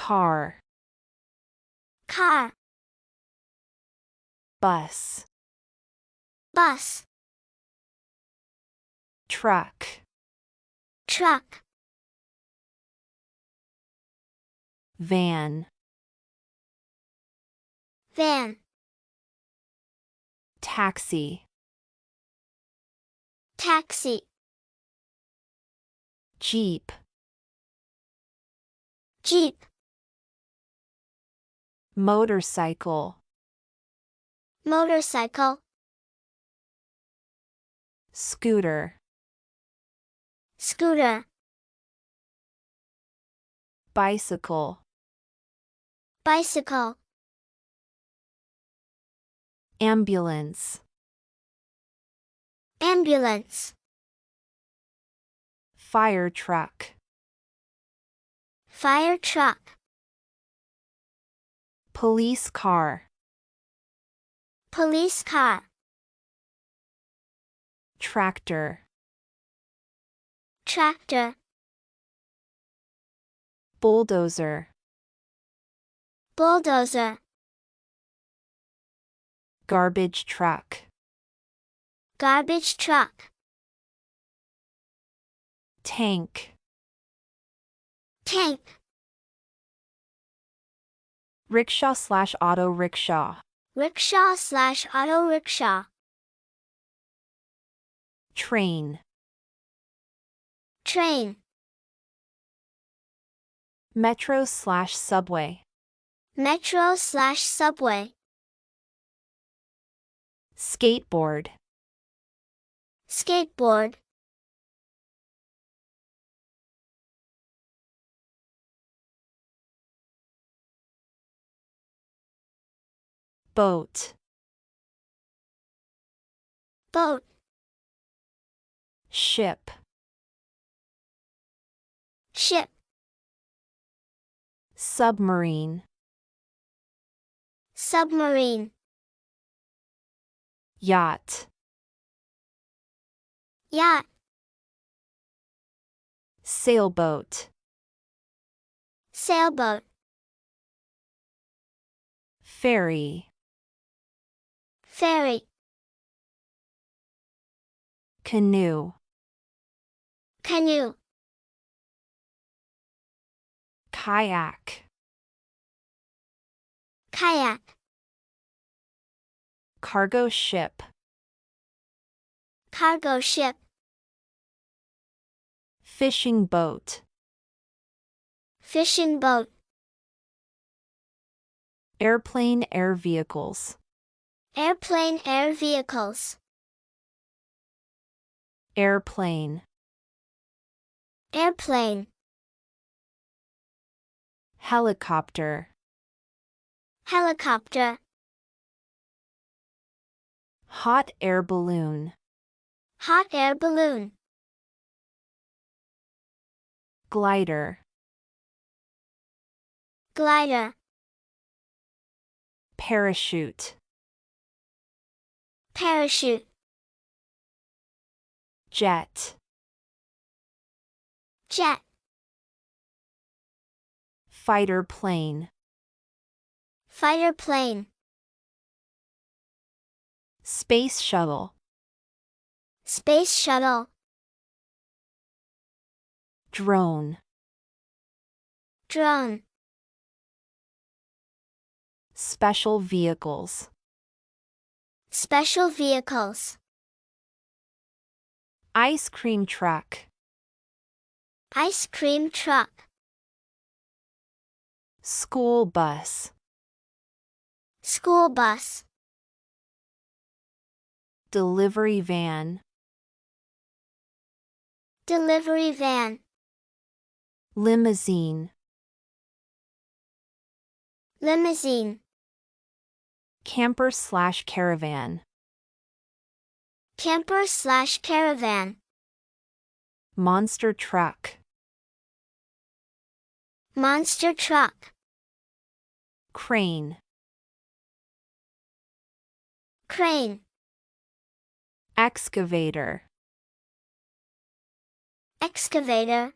car, car, bus, bus, truck, truck, van, van, taxi, taxi, jeep, jeep, motorcycle, motorcycle, scooter, scooter, bicycle, bicycle, ambulance, ambulance, fire truck, fire truck, police car, police car, tractor, tractor, bulldozer, bulldozer, garbage truck, garbage truck, tank, tank, rickshaw/auto rickshaw, rickshaw/auto rickshaw, train, train, metro/subway, metro/subway, skateboard, skateboard, boat, boat, ship, ship, submarine, submarine, yacht, yacht, sailboat, sailboat, ferry, ferry, canoe, canoe, kayak, kayak, cargo ship, cargo ship, fishing boat, fishing boat, airplane air vehicles, airplane air vehicles, airplane, airplane, helicopter, helicopter, hot air balloon, hot air balloon, glider, glider, parachute, parachute, jet, jet, fighter plane, fighter plane, space shuttle, space shuttle, drone, drone, special vehicles, special vehicles, ice cream truck, ice cream truck, school bus, school bus, delivery van, delivery van, limousine, limousine, camper/caravan, camper/caravan, monster truck, monster truck, crane, crane, excavator, excavator,